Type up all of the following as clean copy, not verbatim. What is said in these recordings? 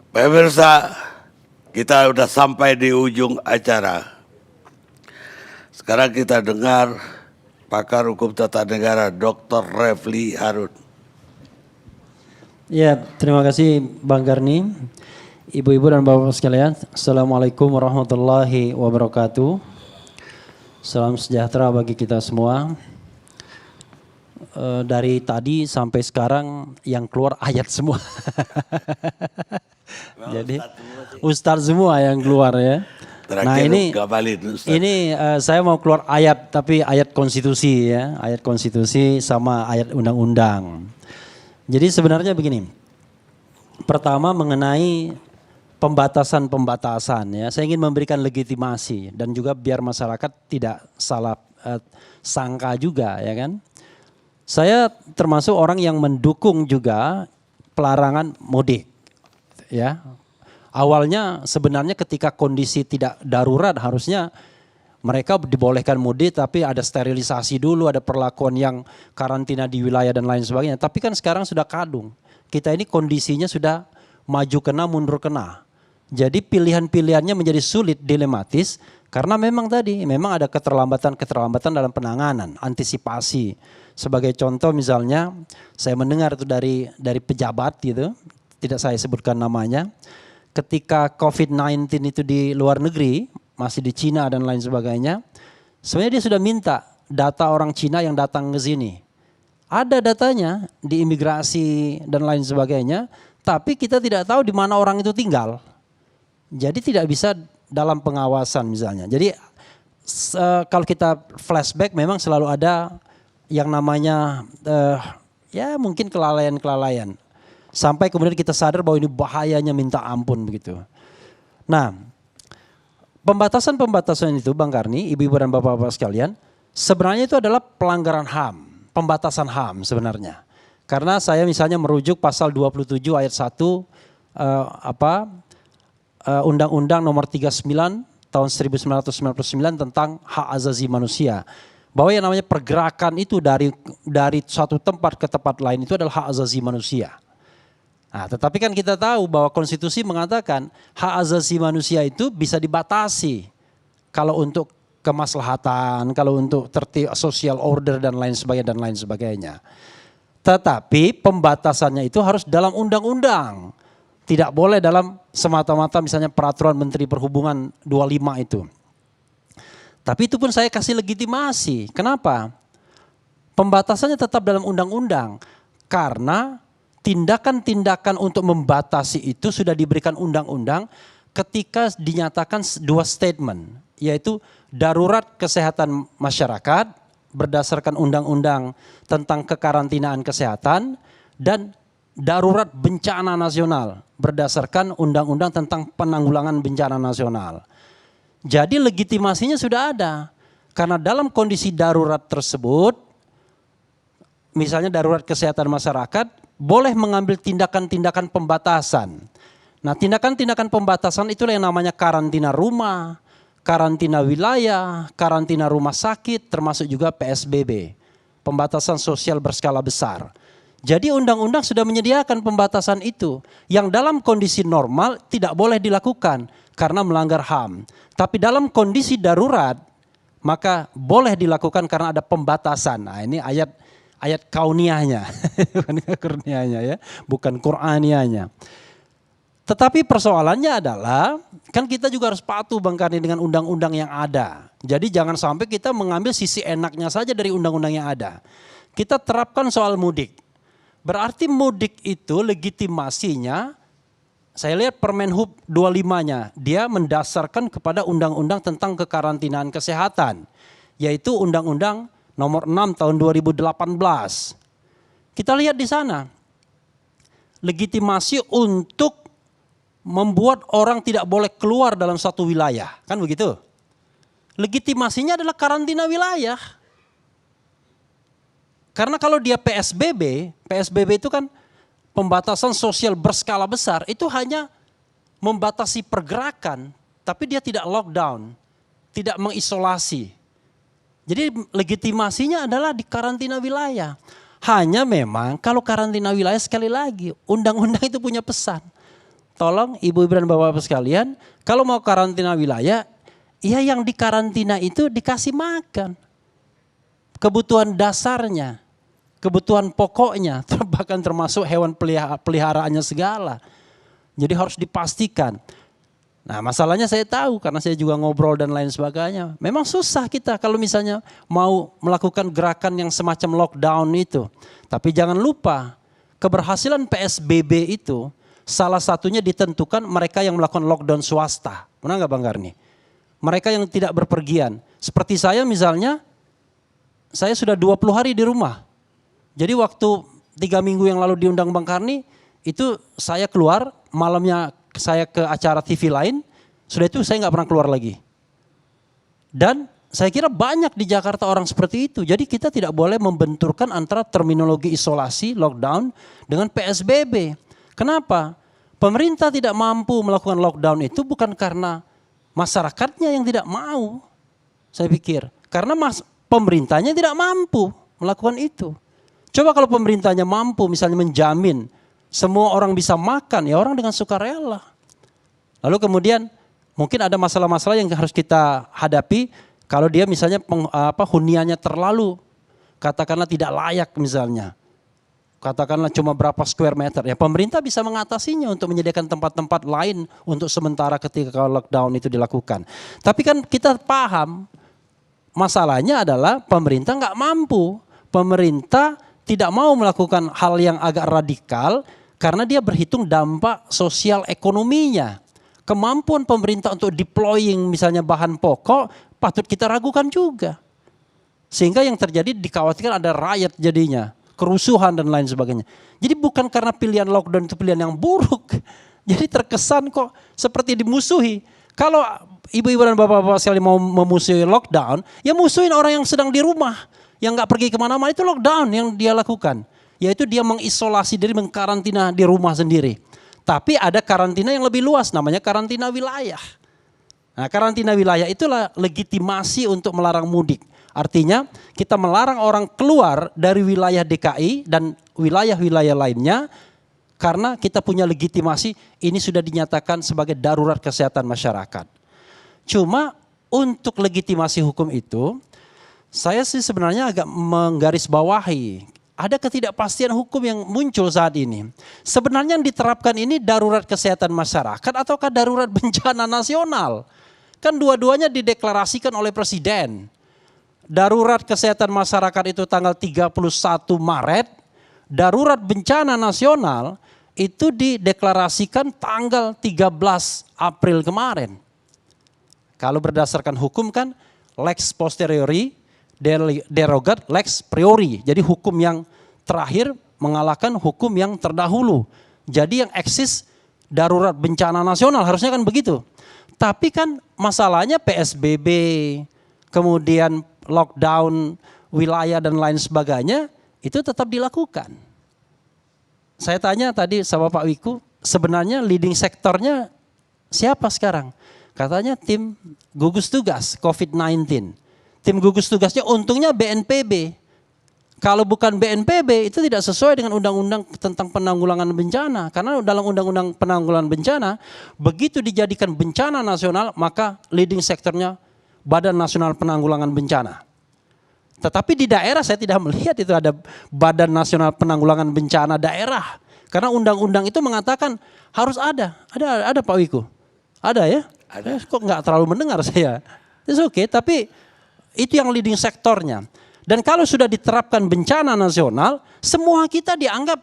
Pemirsa, kita sudah sampai di ujung acara. Sekarang kita dengar pakar hukum tata negara Dr. Refli Harun. Ya, terima kasih Bang Garni. Ibu-ibu dan bapak sekalian, Assalamualaikum warahmatullahi wabarakatuh. Salam sejahtera bagi kita semua. Dari tadi sampai sekarang yang keluar ayat semua. Jadi Ustadz semua yang keluar ya. Terakhir ini saya mau keluar ayat, tapi ayat konstitusi ya, ayat konstitusi sama ayat undang-undang. Jadi sebenarnya begini, pertama mengenai pembatasan ya, saya ingin memberikan legitimasi dan juga biar masyarakat tidak salah sangka juga ya kan. Saya termasuk orang yang mendukung juga pelarangan mudik ya. Awalnya sebenarnya ketika kondisi tidak darurat harusnya mereka dibolehkan mudik, tapi ada sterilisasi dulu, ada perlakuan yang karantina di wilayah dan lain sebagainya. Tapi kan sekarang sudah kadung. Kita ini kondisinya sudah maju kena, mundur kena. Jadi pilihan-pilihannya menjadi sulit, dilematis, karena memang ada keterlambatan dalam penanganan, antisipasi. Sebagai contoh misalnya, saya mendengar itu dari pejabat gitu, tidak saya sebutkan namanya. Ketika COVID-19 itu di luar negeri, masih di Cina dan lain sebagainya, sebenarnya dia sudah minta data orang Cina yang datang ke sini. Ada datanya di imigrasi dan lain sebagainya, tapi kita tidak tahu di mana orang itu tinggal. Jadi tidak bisa dalam pengawasan misalnya. Jadi kalau kita flashback memang selalu ada yang namanya ya mungkin kelalaian-kelalaian. Sampai kemudian kita sadar bahwa ini bahayanya minta ampun begitu. Nah, pembatasan-pembatasan itu Bang Karni, ibu-ibu dan bapak-bapak sekalian, sebenarnya itu adalah pelanggaran HAM, pembatasan HAM sebenarnya. Karena saya misalnya merujuk pasal 27 ayat 1 Undang-Undang nomor 39 tahun 1999 tentang hak asasi manusia. Bahwa yang namanya pergerakan itu dari suatu tempat ke tempat lain itu adalah hak asasi manusia. Nah, tetapi kan kita tahu bahwa konstitusi mengatakan hak asasi manusia itu bisa dibatasi kalau untuk kemaslahatan, kalau untuk tertib social order dan lain sebagainya. Tetapi pembatasannya itu harus dalam undang-undang. Tidak boleh dalam semata-mata misalnya peraturan Menteri Perhubungan 25 itu. Tapi itu pun saya kasih legitimasi. Kenapa? Pembatasannya tetap dalam undang-undang karena tindakan-tindakan untuk membatasi itu sudah diberikan undang-undang ketika dinyatakan dua statement, yaitu darurat kesehatan masyarakat berdasarkan undang-undang tentang kekarantinaan kesehatan dan darurat bencana nasional berdasarkan undang-undang tentang penanggulangan bencana nasional. Jadi legitimasinya sudah ada karena dalam kondisi darurat tersebut, misalnya darurat kesehatan masyarakat, boleh mengambil tindakan-tindakan pembatasan. Nah, tindakan-tindakan pembatasan itulah yang namanya karantina rumah, karantina wilayah, karantina rumah sakit, termasuk juga PSBB, pembatasan sosial berskala besar. Jadi undang-undang sudah menyediakan pembatasan itu yang dalam kondisi normal tidak boleh dilakukan karena melanggar HAM. Tapi dalam kondisi darurat maka boleh dilakukan karena ada pembatasan. Nah, ini ayat kauniyahnya, ya, bukan Qur'aniyahnya. Tetapi persoalannya adalah, kan kita juga harus patuh Bang Karni dengan undang-undang yang ada. Jadi jangan sampai kita mengambil sisi enaknya saja dari undang-undang yang ada. Kita terapkan soal mudik. Berarti mudik itu legitimasinya, saya lihat Permen Hub 25-nya, dia mendasarkan kepada undang-undang tentang kekarantinaan kesehatan, yaitu Undang-Undang nomor 6 tahun 2018. Kita lihat di sana. Legitimasi untuk membuat orang tidak boleh keluar dalam satu wilayah. Kan begitu? Legitimasinya adalah karantina wilayah. Karena kalau dia PSBB itu kan pembatasan sosial berskala besar, itu hanya membatasi pergerakan, tapi dia tidak lockdown, tidak mengisolasi. Jadi legitimasinya adalah di karantina wilayah. Hanya memang kalau karantina wilayah sekali lagi, undang-undang itu punya pesan. tolong ibu-ibu dan bapak-bapak sekalian, kalau mau karantina wilayah, ya yang di karantina itu dikasih makan. Kebutuhan dasarnya, kebutuhan pokoknya, bahkan termasuk hewan peliharaannya segala. Jadi harus dipastikan. Nah masalahnya saya tahu karena saya juga ngobrol dan lain sebagainya. Memang susah kita kalau misalnya mau melakukan gerakan yang semacam lockdown itu. Tapi jangan lupa keberhasilan PSBB itu salah satunya ditentukan mereka yang melakukan lockdown swasta. Benar nggak Bang Garni? Mereka yang tidak berpergian. Seperti saya misalnya, saya sudah 20 hari di rumah. Jadi waktu 3 minggu yang lalu diundang Bang Karni, itu saya keluar, malamnya saya ke acara TV lain, sudah itu saya nggak pernah keluar lagi. Dan saya kira banyak di Jakarta orang seperti itu. Jadi kita tidak boleh membenturkan antara terminologi isolasi, lockdown dengan PSBB. Kenapa? Pemerintah tidak mampu melakukan lockdown itu bukan karena masyarakatnya yang tidak mau. Saya pikir. Karena pemerintahnya tidak mampu melakukan itu. Coba kalau pemerintahnya mampu misalnya menjamin semua orang bisa makan, ya orang dengan sukarela. Lalu kemudian mungkin ada masalah-masalah yang harus kita hadapi kalau dia misalnya huniannya terlalu katakanlah tidak layak misalnya. Katakanlah cuma berapa square meter. Ya pemerintah bisa mengatasinya untuk menyediakan tempat-tempat lain untuk sementara ketika lockdown itu dilakukan. Tapi kan kita paham masalahnya adalah pemerintah nggak mampu. Pemerintah tidak mau melakukan hal yang agak radikal karena dia berhitung dampak sosial ekonominya. Kemampuan pemerintah untuk deploying misalnya bahan pokok patut kita ragukan juga. Sehingga yang terjadi dikhawatirkan ada riot jadinya, kerusuhan dan lain sebagainya. Jadi bukan karena pilihan lockdown itu pilihan yang buruk. Jadi terkesan kok seperti dimusuhi. Kalau ibu-ibu dan bapak-bapak sekali mau memusuhi lockdown, ya musuhin orang yang sedang di rumah. Yang gak pergi kemana-mana itu lockdown yang dia lakukan. Yaitu dia mengisolasi diri, mengkarantina di rumah sendiri. Tapi ada karantina yang lebih luas, namanya karantina wilayah. Nah karantina wilayah itulah legitimasi untuk melarang mudik. Artinya kita melarang orang keluar dari wilayah DKI dan wilayah-wilayah lainnya karena kita punya legitimasi ini sudah dinyatakan sebagai darurat kesehatan masyarakat. Cuma untuk legitimasi hukum itu saya sih sebenarnya agak menggarisbawahi ada ketidakpastian hukum yang muncul saat ini. Sebenarnya yang diterapkan ini darurat kesehatan masyarakat ataukah darurat bencana nasional? Kan dua-duanya dideklarasikan oleh Presiden. Darurat kesehatan masyarakat itu tanggal 31 Maret, darurat bencana nasional itu dideklarasikan tanggal 13 April kemarin. Kalau berdasarkan hukum kan lex posteriori derogat lex priori. Jadi hukum yang terakhir mengalahkan hukum yang terdahulu. Jadi yang eksis darurat bencana nasional harusnya kan begitu. Tapi kan masalahnya PSBB, kemudian lockdown wilayah dan lain sebagainya itu tetap dilakukan. Saya tanya tadi sama Pak Wiku, sebenarnya leading sektornya siapa sekarang? Katanya tim gugus tugas COVID-19. Tim gugus tugasnya untungnya BNPB. Kalau bukan BNPB itu tidak sesuai dengan undang-undang tentang penanggulangan bencana. Karena dalam undang-undang penanggulangan bencana, begitu dijadikan bencana nasional, maka leading sektornya Badan Nasional Penanggulangan Bencana. Tetapi di daerah saya tidak melihat itu ada Badan Nasional Penanggulangan Bencana daerah. Karena undang-undang itu mengatakan harus ada. Ada Pak Wiku? Ada ya? Ada. Kok nggak terlalu mendengar saya? Itu oke, tapi itu yang leading sektornya. Dan kalau sudah diterapkan bencana nasional, semua kita dianggap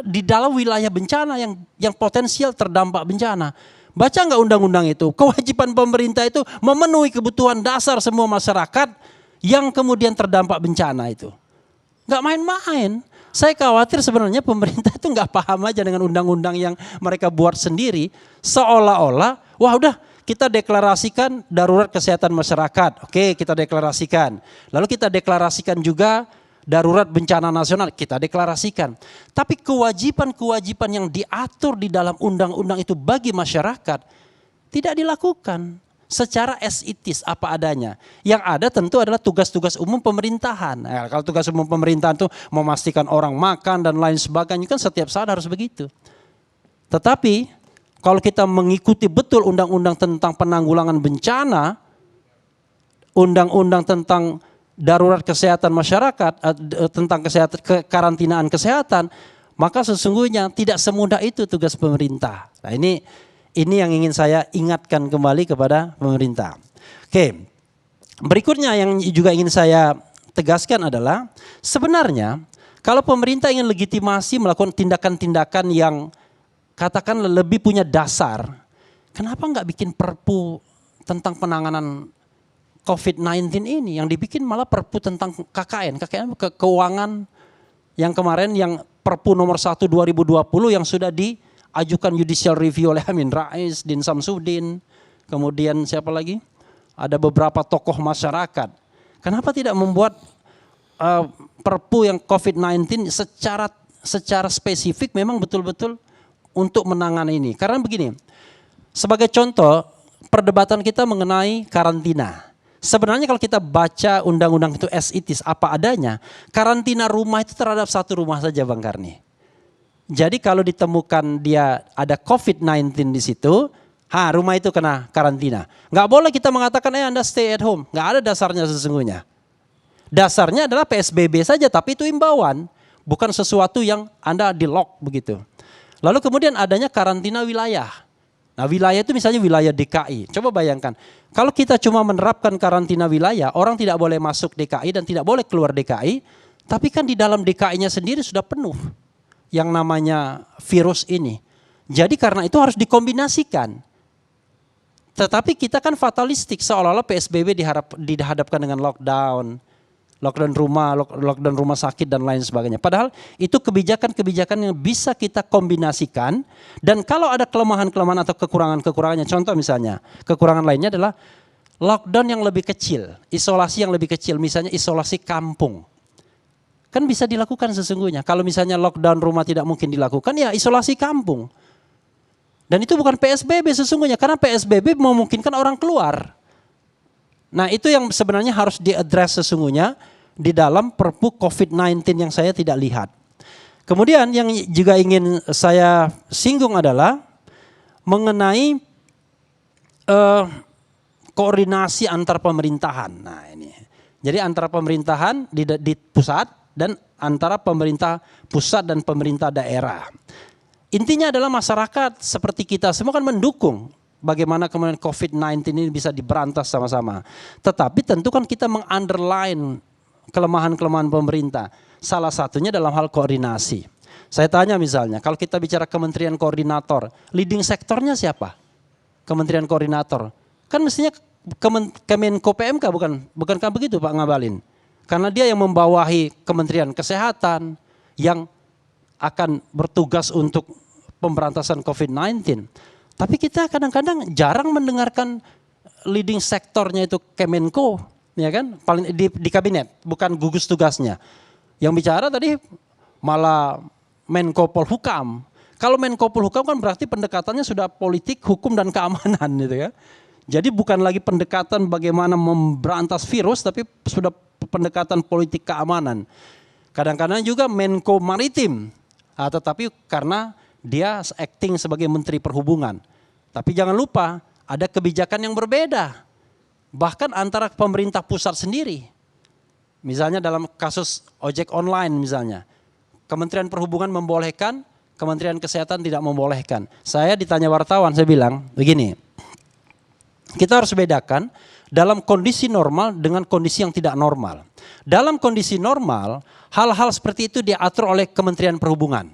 di dalam wilayah bencana yang potensial terdampak bencana. Baca nggak undang-undang itu? Kewajiban pemerintah itu memenuhi kebutuhan dasar semua masyarakat yang kemudian terdampak bencana itu. Nggak main-main. Saya khawatir sebenarnya pemerintah itu nggak paham aja dengan undang-undang yang mereka buat sendiri. Seolah-olah, wah udah kita deklarasikan darurat kesehatan masyarakat. Oke, kita deklarasikan. Lalu kita deklarasikan juga darurat bencana nasional, kita deklarasikan. Tapi kewajiban-kewajiban yang diatur di dalam undang-undang itu bagi masyarakat tidak dilakukan secara as it is apa adanya. Yang ada tentu adalah tugas-tugas umum pemerintahan. Nah, kalau tugas umum pemerintahan itu memastikan orang makan dan lain sebagainya kan setiap saat harus begitu. Tetapi kalau kita mengikuti betul undang-undang tentang penanggulangan bencana, undang-undang tentang darurat kesehatan masyarakat, tentang kesehatan, kekarantinaan kesehatan, maka sesungguhnya tidak semudah itu tugas pemerintah. Nah, ini yang ingin saya ingatkan kembali kepada pemerintah. Oke. Berikutnya yang juga ingin saya tegaskan adalah sebenarnya kalau pemerintah ingin legitimasi melakukan tindakan-tindakan yang katakan lebih punya dasar, kenapa nggak bikin perpu tentang penanganan COVID-19 ini? Yang dibikin malah perpu tentang KKN keuangan yang kemarin yang perpu nomor 1 2020 yang sudah diajukan judicial review oleh Amin Rais, Din Samsudin, kemudian siapa lagi? Ada beberapa tokoh masyarakat. Kenapa tidak membuat perpu yang COVID-19 secara spesifik memang betul-betul untuk menangani ini? Karena begini, sebagai contoh perdebatan kita mengenai karantina. Sebenarnya kalau kita baca undang-undang itu as it is, apa adanya, karantina rumah itu terhadap satu rumah saja Bang Karni. Jadi kalau ditemukan dia ada COVID-19 di situ, rumah itu kena karantina. Nggak boleh kita mengatakan Anda stay at home. Nggak ada dasarnya sesungguhnya. Dasarnya adalah PSBB saja, tapi itu imbauan. Bukan sesuatu yang Anda di lock begitu. Lalu kemudian adanya karantina wilayah. Nah wilayah itu misalnya wilayah DKI. Coba bayangkan, kalau kita cuma menerapkan karantina wilayah, orang tidak boleh masuk DKI dan tidak boleh keluar DKI. Tapi kan di dalam DKI-nya sendiri sudah penuh yang namanya virus ini. Jadi karena itu harus dikombinasikan. Tetapi kita kan fatalistik, seolah-olah PSBB dihadapkan dengan lockdown rumah sakit dan lain sebagainya. Padahal itu kebijakan-kebijakan yang bisa kita kombinasikan. Dan kalau ada kelemahan-kelemahan atau kekurangan-kekurangannya, contoh misalnya, kekurangan lainnya adalah lockdown yang lebih kecil, isolasi yang lebih kecil, misalnya isolasi kampung. Kan bisa dilakukan sesungguhnya. Kalau misalnya lockdown rumah tidak mungkin dilakukan, ya isolasi kampung. Dan itu bukan PSBB sesungguhnya, karena PSBB memungkinkan orang keluar. Nah itu yang sebenarnya harus diadres sesungguhnya di dalam perpu COVID-19 yang saya tidak lihat. Kemudian yang juga ingin saya singgung adalah mengenai koordinasi antar pemerintahan. Nah ini, jadi antara pemerintahan di pusat dan antara pemerintah pusat dan pemerintah daerah. Intinya adalah masyarakat seperti kita semua kan mendukung bagaimana kemudian COVID-19 ini bisa diberantas sama-sama. Tetapi tentu kan kita meng-underline kelemahan-kelemahan pemerintah. Salah satunya dalam hal koordinasi. Saya tanya misalnya, kalau kita bicara kementerian koordinator, leading sektornya siapa? Kementerian koordinator. Kan mestinya Kemenko PMK bukankah begitu Pak Ngabalin? Karena dia yang membawahi Kementerian Kesehatan yang akan bertugas untuk pemberantasan COVID-19. Tapi kita kadang-kadang jarang mendengarkan leading sektornya itu Kemenko, ya kan? Paling di kabinet, bukan gugus tugasnya. Yang bicara tadi malah Menko Polhukam. Kalau Menko Polhukam kan berarti pendekatannya sudah politik, hukum dan keamanan gitu ya. Jadi bukan lagi pendekatan bagaimana memberantas virus, tapi sudah pendekatan politik keamanan. Kadang-kadang juga Menko Maritim. Tetapi karena dia acting sebagai Menteri Perhubungan. Tapi jangan lupa ada kebijakan yang berbeda. Bahkan antara pemerintah pusat sendiri. Misalnya dalam kasus ojek online misalnya. Kementerian Perhubungan membolehkan, Kementerian Kesehatan tidak membolehkan. Saya ditanya wartawan, saya bilang begini. Kita harus bedakan dalam kondisi normal dengan kondisi yang tidak normal. Dalam kondisi normal, hal-hal seperti itu diatur oleh Kementerian Perhubungan.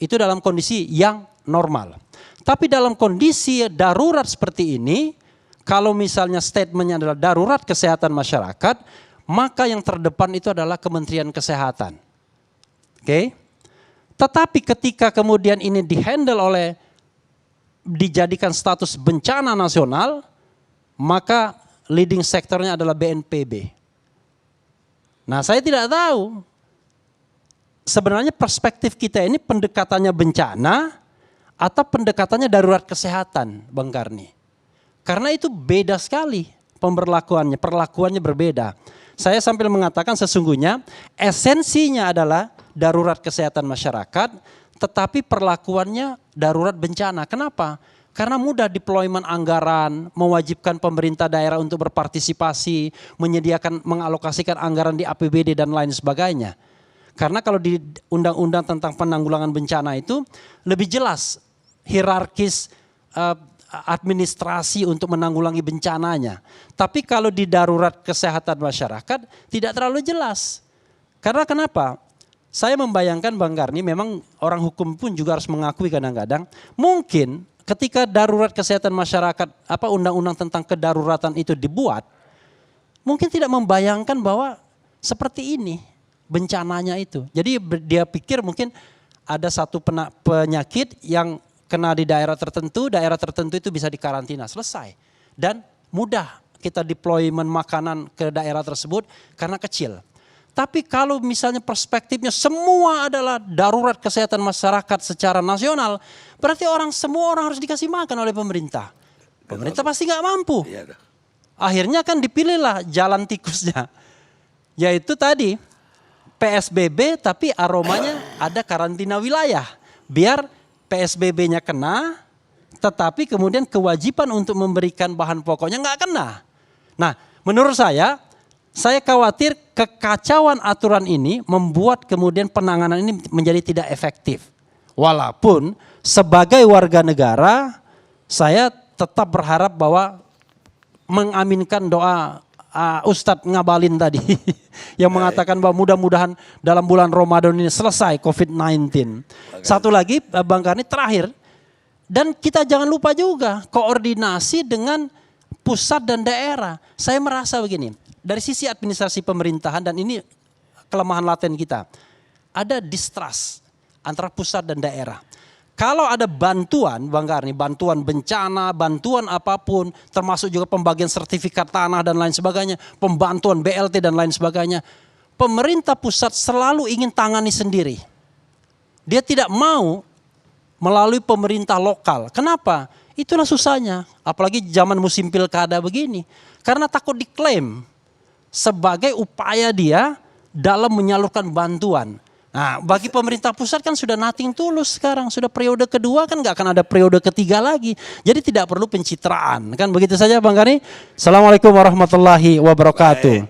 Itu dalam kondisi yang normal. Tapi dalam kondisi darurat seperti ini, kalau misalnya statementnya adalah darurat kesehatan masyarakat, maka yang terdepan itu adalah Kementerian Kesehatan. Oke? Tetapi ketika kemudian ini dijadikan status bencana nasional, maka leading sektornya adalah BNPB. Nah, saya tidak tahu. Sebenarnya perspektif kita ini pendekatannya bencana atau pendekatannya darurat kesehatan, Bang Karni. Karena itu beda sekali pemberlakuannya, perlakuannya berbeda. Saya sambil mengatakan sesungguhnya esensinya adalah darurat kesehatan masyarakat, tetapi perlakuannya darurat bencana. Kenapa? Karena mudah deployment anggaran, mewajibkan pemerintah daerah untuk berpartisipasi, menyediakan, mengalokasikan anggaran di APBD dan lain sebagainya. Karena kalau di undang-undang tentang penanggulangan bencana itu lebih jelas hierarkis administrasi untuk menanggulangi bencananya. Tapi kalau di darurat kesehatan masyarakat tidak terlalu jelas. Karena kenapa? Saya membayangkan Bang Karni, memang orang hukum pun juga harus mengakui kadang-kadang, mungkin ketika darurat kesehatan masyarakat, undang-undang tentang kedaruratan itu dibuat, mungkin tidak membayangkan bahwa seperti ini bencananya itu. Jadi dia pikir mungkin ada satu penyakit yang kena di daerah tertentu itu bisa dikarantina, selesai. Dan mudah kita deployment makanan ke daerah tersebut karena kecil. Tapi kalau misalnya perspektifnya semua adalah darurat kesehatan masyarakat secara nasional, berarti semua orang harus dikasih makan oleh pemerintah. Pemerintah pasti nggak mampu. Akhirnya kan dipilihlah jalan tikusnya, yaitu tadi PSBB tapi aromanya ada karantina wilayah. Biar PSBB-nya kena, tetapi kemudian kewajiban untuk memberikan bahan pokoknya nggak kena. Nah, menurut saya khawatir kekacauan aturan ini membuat kemudian penanganan ini menjadi tidak efektif. Walaupun sebagai warga negara, saya tetap berharap bahwa mengaminkan doa Ustadz Ngabalin tadi yang mengatakan bahwa mudah-mudahan dalam bulan Ramadan ini selesai COVID-19. Satu lagi Bang Karni terakhir, dan kita jangan lupa juga koordinasi dengan pusat dan daerah. Saya merasa begini, dari sisi administrasi pemerintahan, dan ini kelemahan laten kita, ada distrust antara pusat dan daerah. Kalau ada bantuan, Bang Karni, bantuan bencana, bantuan apapun, termasuk juga pembagian sertifikat tanah dan lain sebagainya, pembantuan BLT dan lain sebagainya, pemerintah pusat selalu ingin tangani sendiri. Dia tidak mau melalui pemerintah lokal. Kenapa? Itulah susahnya, apalagi zaman musim pilkada begini. Karena takut diklaim sebagai upaya dia dalam menyalurkan bantuan. Nah, bagi pemerintah pusat kan sudah nothing tulus sekarang, sudah periode kedua kan nggak akan ada periode ketiga lagi. Jadi tidak perlu pencitraan, kan begitu saja Bang Karni. Assalamualaikum warahmatullahi wabarakatuh.